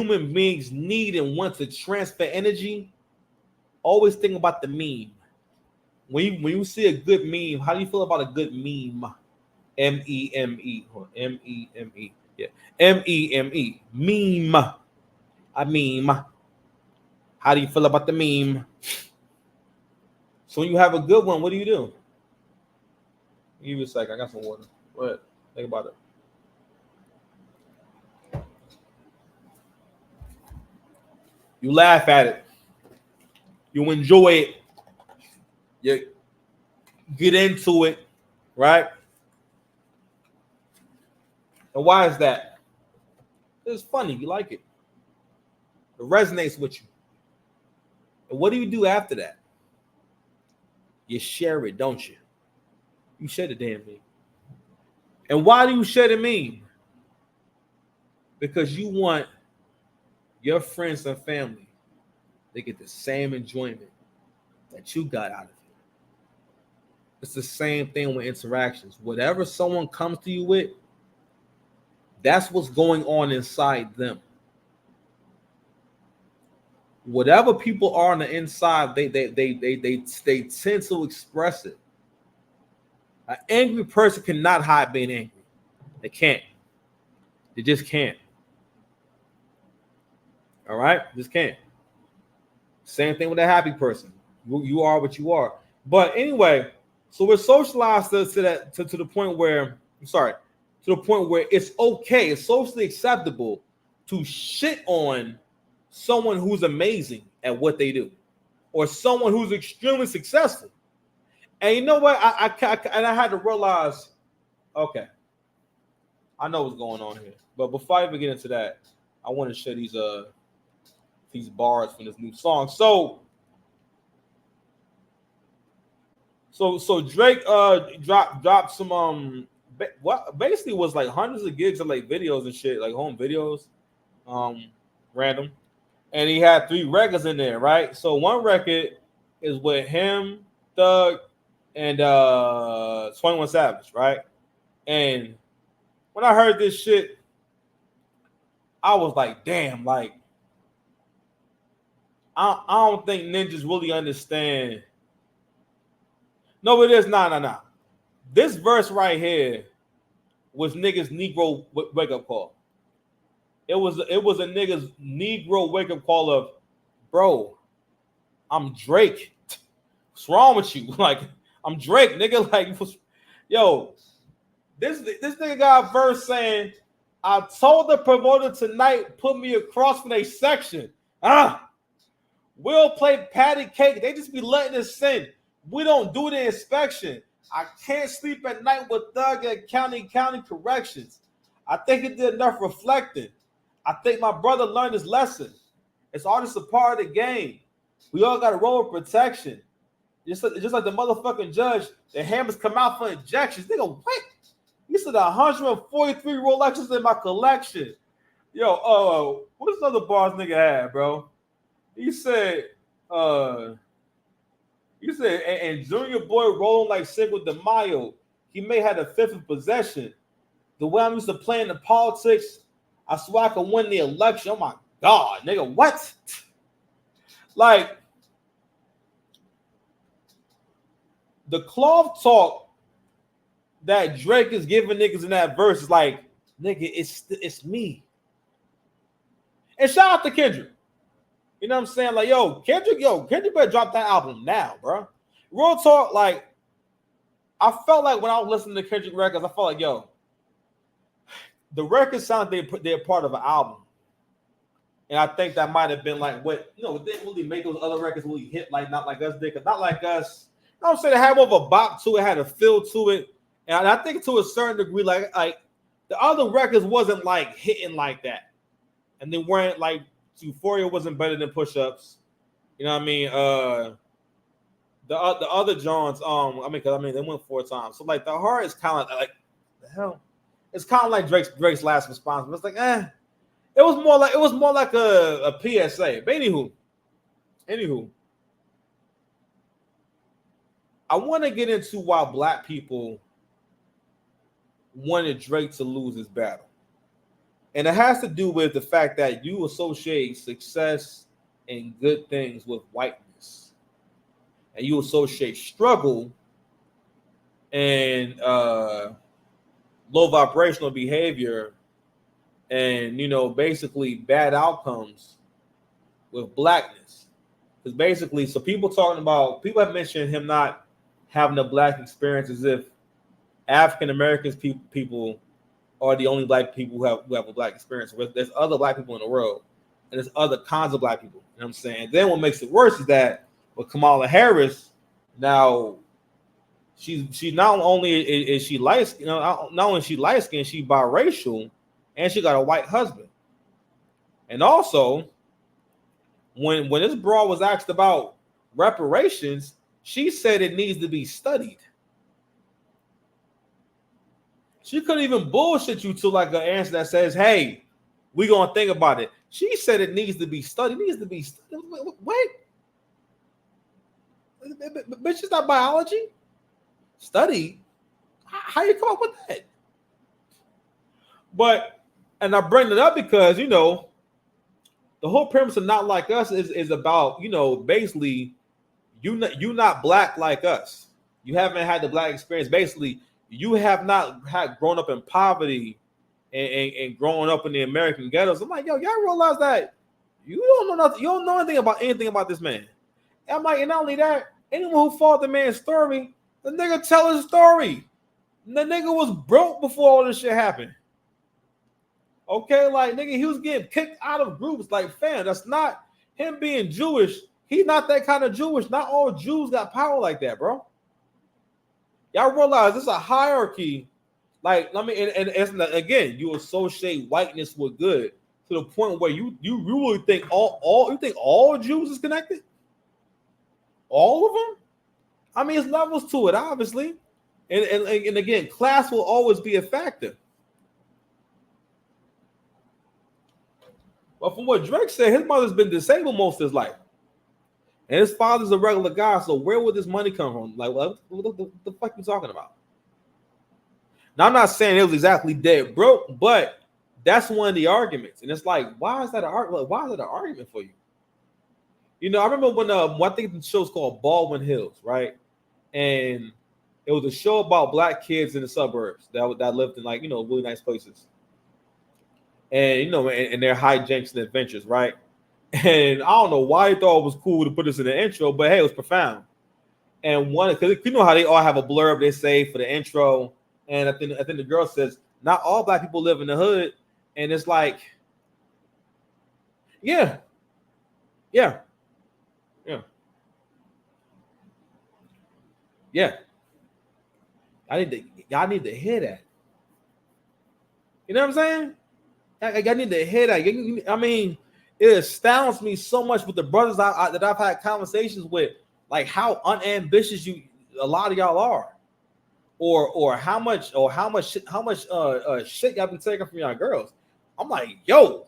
human beings need and want to transfer energy, always think about the meme. When you see a good meme, how do you feel about a good meme? M-E-M-E. M-E-M-E. Yeah. M-E-M-E. Meme. A meme. How do you feel about the meme? So when you have a good one, what do you do? Give me a second. I got some water. Go ahead. Think about it. You laugh at it. You enjoy it. You get into it, right? And why is that? It's funny. You like it. It resonates with you. And what do you do after that? You share it, don't you? You share the damn meme. And why do you share the meme? Because you want your friends and family to get the same enjoyment that you got out of it. It's the same thing with interactions. Whatever someone comes to you with, that's what's going on inside them. Whatever people are on the inside, they tend to express it. An angry person cannot hide being angry. They can't. They just can't. All right? Just can't. Same thing with a happy person. You are what you are. But anyway, so we're socialized to the point where, to the point where it's okay, it's socially acceptable to shit on someone who's amazing at what they do, or someone who's extremely successful. And you know what? I had to realize, okay, I know what's going on here. But before I even get into that, I want to share these bars from this new song. So Drake dropped some what basically was like hundreds of gigs of like videos and shit, like home videos, random. And he had 3 records in there, right? So one record is with him, Thug, and 21 Savage, right? And when I heard this shit, I was like, damn, like I don't think ninjas really understand. No, it is nah. This verse right here was niggas Negro wake up call. It was a nigga's Negro wake up call of, bro, I'm Drake. What's wrong with you? Like, I'm Drake, nigga. Like, yo, this nigga got a verse saying, I told the promoter tonight, put me across from a section. We'll play patty cake. They just be letting us sin. We don't do the inspection. I can't sleep at night with Thug at county corrections. I think it did enough reflecting. I think my brother learned his lesson. It's all just a part of the game. We all got to roll with protection. Just like the motherfucking judge, the hammers come out for injections. Nigga, what? You said 143 Rolexes in my collection. Yo, what is other bars nigga had, bro? He said, and Junior Boy rolling like Cinco de Mayo. He may have the 5th of possession. The way I'm used to playing the politics, I swear I could win the election. Oh my God, nigga, what? Like, the cloth talk that Drake is giving niggas in that verse is like, nigga, it's me. And shout out to Kendrick. You know what I'm saying? Like, Kendrick better drop that album now, bro. Real talk, like, I felt like when I was listening to Kendrick records, I felt like, the records sound like they're part of an album. And I think that might have been like what, they didn't really make those other records really hit like Not Like Us did. Cause Not Like Us, you know what I'm saying? It had more of a bop to it, had a feel to it. And I think to a certain degree, like the other records wasn't like hitting like that. And they weren't like, Euphoria wasn't better than Push Ups. You know what I mean? The other Johns, they went 4 times. So like the heart is kind of like the hell. It's kind of like Drake's last response. But it's like, it was more like a PSA. But anywho, I want to get into why Black people wanted Drake to lose his battle. And it has to do with the fact that you associate success and good things with whiteness, and you associate struggle and low vibrational behavior and basically bad outcomes with blackness. Because basically, so people have mentioned him not having a black experience as if African Americans people are the only black people who have a black experience. There's other black people in the world, and there's other kinds of black people. You know what I'm saying? And then what makes it worse is that with Kamala Harris, now she not only is she light, not only is she light skinned, she biracial, and she got a white husband. And also, when this broad was asked about reparations, she said it needs to be studied. She couldn't even bullshit you to like an answer that says, "Hey, we gonna think about it." She said it needs to be studied. It needs to be studied. Wait, bitch, it's not biology. Study? How you come up with that? But, and I bring it up because the whole premise of Not Like Us is about basically you not black like us. You haven't had the black experience. Basically, you have not had grown up in poverty and growing up in the American ghettos. I'm like, yo, y'all realize that you don't know nothing. You don't know anything about this man. And I'm like, and not only that, anyone who followed the man's story, the nigga tell his story. The nigga was broke before all this shit happened. Okay, like nigga, he was getting kicked out of groups. Like, fam, that's not him being Jewish. He's not that kind of Jewish. Not all Jews got power like that, bro. Y'all realize there's a hierarchy. Like, I mean, and again, you associate whiteness with good to the point where you really think all Jews is connected? All of them? I mean, it's levels to it, obviously. And again, class will always be a factor. But from what Drake said, his mother's been disabled most of his life. And his father's a regular guy, so where would this money come from? Like, what the fuck you talking about? Now, I'm not saying it was exactly dead broke, but that's one of the arguments. And it's like, why is that an argument? Why is it an argument for you? I remember when I think the show's called Baldwin Hills, right? And it was a show about black kids in the suburbs that lived in really nice places. And and their hijinks and adventures, right? And I don't know why he thought it was cool to put this in the intro, but hey, it was profound. And one, because you know how they all have a blurb they say for the intro, and I think the girl says not all black people live in the hood, and it's like, yeah. Y'all need to hear that. You know what I'm saying? I need to hear that. I mean, it astounds me so much with the brothers that I've had conversations with, like how unambitious a lot of y'all are, or how much shit y'all be taking from y'all girls. I'm like, yo,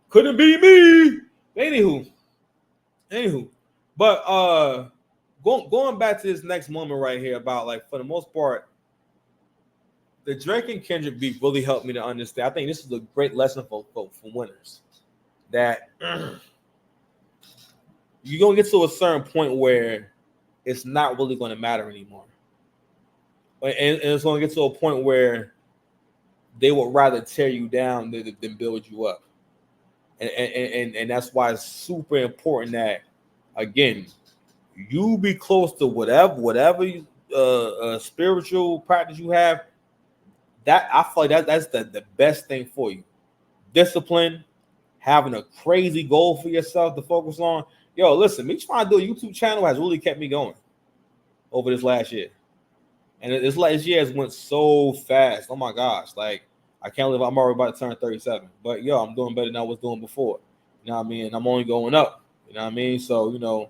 couldn't be me. Anywho, but going back to this next moment right here about, like, for the most part, the Drake and Kendrick beef really helped me to understand. I think this is a great lesson for winners. That you're going to get to a certain point where it's not really going to matter anymore. And it's going to get to a point where they would rather tear you down than build you up. And that's why it's super important that, again, you be close to whatever spiritual practice you have. That I feel like that's the best thing for you. Discipline, having a crazy goal for yourself to focus on. Yo, listen, me trying to do a YouTube channel has really kept me going over this last year. And this last year has went so fast. Oh my gosh. Like, I can't believe I'm already about to turn 37. But yo, I'm doing better than I was doing before. You know what I mean? And I'm only going up. You know what I mean? So,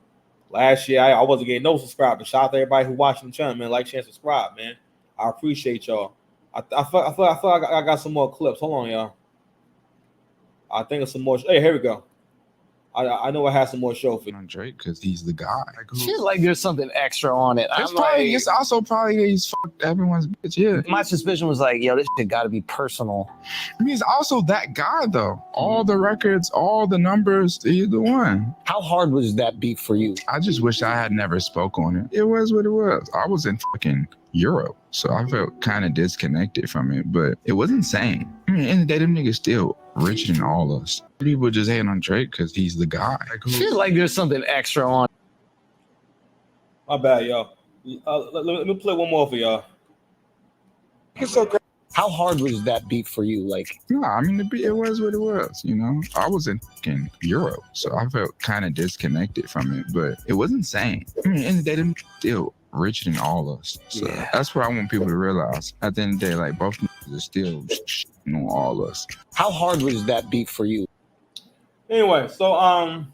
last year I wasn't getting no subscribers. Shout out to everybody who watching the channel, man. Like, share, subscribe, man. I appreciate y'all. I feel like I got some more clips. Hold on, y'all. I think of some more. Hey, here we go. I know I have some more show for you. On Drake because he's the guy. Shit, like there's something extra on it. It's also probably that he's fucked everyone's bitch. Yeah. My suspicion was like, yo, this shit got to be personal. I mean, he's also that guy though. All the records, all the numbers, he's the one. How hard was that beat for you? I just wish I had never spoke on it. It was what it was. I was in fucking Europe, so I felt kind of disconnected from it, but it was insane. I mean, in the day, them niggas still richer than all us. People just hating on Drake because he's the guy. Shit, like there's something extra on. My bad, y'all. Let me play one more for y'all. It's okay. How hard was that beat for you? Like, I mean, it was what it was, you know? I was in fucking Europe, so I felt kind of disconnected from it, but it was insane. I mean, in the day, them still richer than all us. So that's what I want people to realize. At the end of the day, like, both niggas are still shitting on all us. How hard was that beat for you? Anyway, so I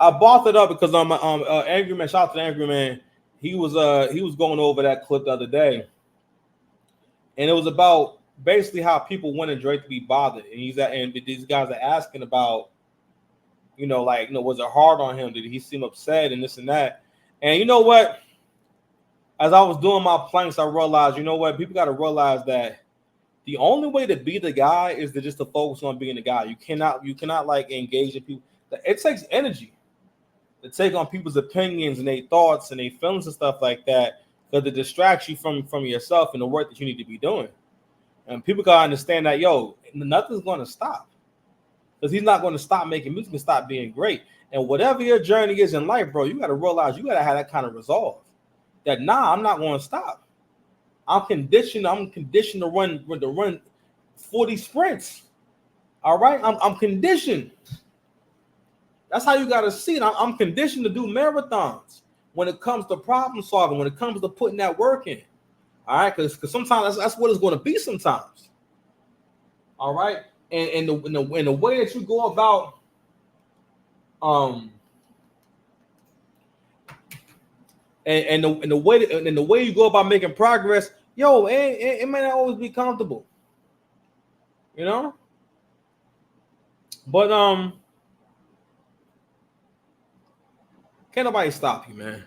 bought it up because Angry Man, shout out to the Angry Man. He was going over that clip the other day, and it was about basically how people wanted Drake to be bothered, and these guys are asking about, was it hard on him? Did he seem upset and this and that? And you know what? As I was doing my planks, I realized, people got to realize that the only way to be the guy is to just to focus on being the guy. You cannot like engage in people. It takes energy to take on people's opinions and their thoughts and their feelings and stuff like that, because it distracts you from yourself and the work that you need to be doing. And people gotta understand that, nothing's going to stop, because he's not going to stop making music and stop being great. And whatever your journey is in life, bro, you got to realize you got to have that kind of resolve that, I'm not going to stop. I'm conditioned to run 40 sprints. All right. I'm conditioned. That's how you got to see it. I'm conditioned to do marathons when it comes to problem solving, when it comes to putting that work in. All right. Because sometimes that's what it's going to be sometimes. All right. And the way that you go about and the way you go about making progress, it may not always be comfortable, but can't nobody stop you, man.